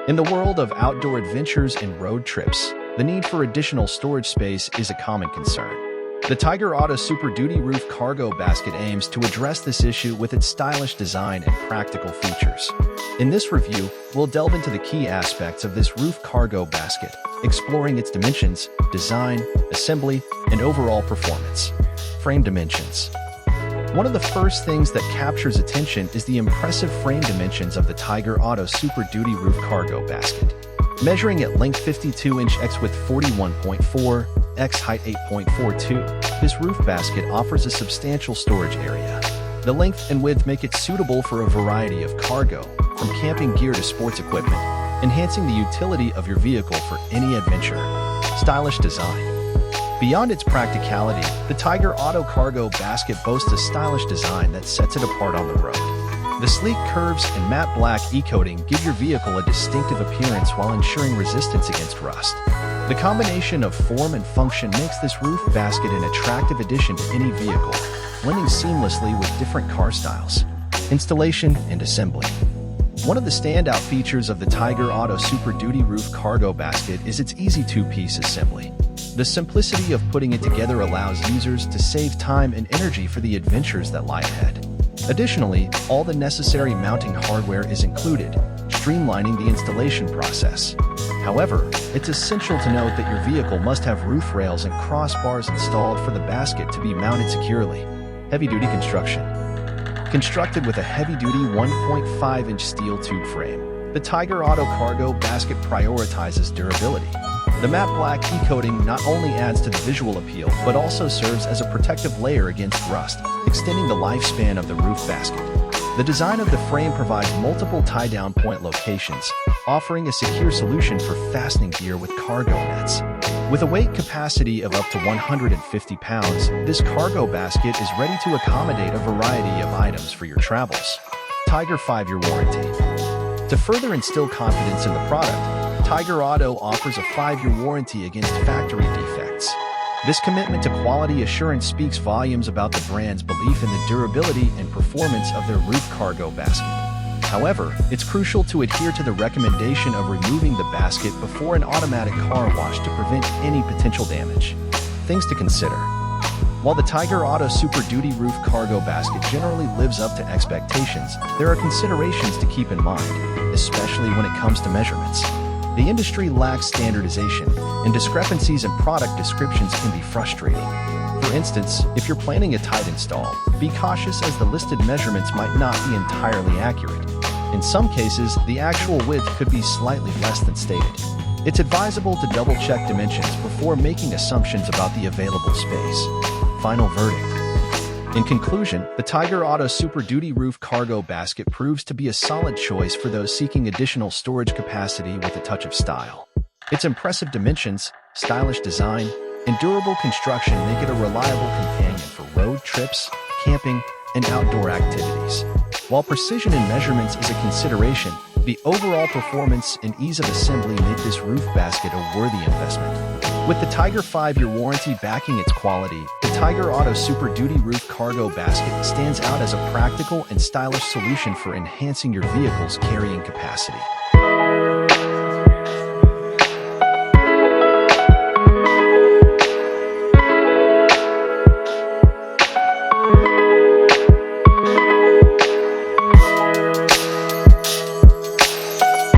In the world of outdoor adventures and road trips, the need for additional storage space is a common concern. The Tyger Auto Super Duty Roof Cargo Basket aims to address this issue with its stylish design and practical features. In this review, we'll delve into the key aspects of this roof cargo basket, exploring its dimensions, design, assembly, and overall performance. Frame dimensions. One of the first things that captures attention is the impressive frame dimensions of the Tyger Auto Super Duty Roof Cargo Basket. Measuring at length 52 inch x width 41.4 x height 8.42, this roof basket offers a substantial storage area. The length and width make it suitable for a variety of cargo, from camping gear to sports equipment, enhancing the utility of your vehicle for any adventure. Stylish design. Beyond its practicality, the Tyger Auto Cargo Basket boasts a stylish design that sets it apart on the road. The sleek curves and matte black e-coating give your vehicle a distinctive appearance while ensuring resistance against rust. The combination of form and function makes this roof basket an attractive addition to any vehicle, blending seamlessly with different car styles. Installation and assembly. One of the standout features of the Tyger Auto Super Duty Roof Cargo Basket is its easy two-piece assembly. The simplicity of putting it together allows users to save time and energy for the adventures that lie ahead. Additionally, all the necessary mounting hardware is included, streamlining the installation process. However, it's essential to note that your vehicle must have roof rails and crossbars installed for the basket to be mounted securely. Heavy-duty construction. Constructed with a heavy-duty 1.5-inch steel tube frame, the Tyger Auto Cargo Basket prioritizes durability. The matte black e-coating not only adds to the visual appeal, but also serves as a protective layer against rust, extending the lifespan of the roof basket. The design of the frame provides multiple tie-down point locations, offering a secure solution for fastening gear with cargo nets. With a weight capacity of up to 150 pounds, this cargo basket is ready to accommodate a variety of items for your travels. Tyger 5-year warranty. To further instill confidence in the product, Tyger Auto offers a 5-year warranty against factory defects. This commitment to quality assurance speaks volumes about the brand's belief in the durability and performance of their roof cargo basket. However, it's crucial to adhere to the recommendation of removing the basket before an automatic car wash to prevent any potential damage. Things to consider. While the Tyger Auto Super Duty Roof Cargo Basket generally lives up to expectations, there are considerations to keep in mind, especially when it comes to measurements. The industry lacks standardization, and discrepancies in product descriptions can be frustrating. For instance, if you're planning a tight install, be cautious as the listed measurements might not be entirely accurate. In some cases, the actual width could be slightly less than stated. It's advisable to double-check dimensions before making assumptions about the available space. Final verdict. In conclusion, the Tyger Auto Super Duty Roof Cargo Basket proves to be a solid choice for those seeking additional storage capacity with a touch of style. Its impressive dimensions, stylish design, and durable construction make it a reliable companion for road trips, camping, and outdoor activities. While precision in measurements is a consideration, the overall performance and ease of assembly make this roof basket a worthy investment. With the Tyger 5-year warranty backing its quality, the Tyger Auto Super Duty Roof Cargo Basket stands out as a practical and stylish solution for enhancing your vehicle's carrying capacity.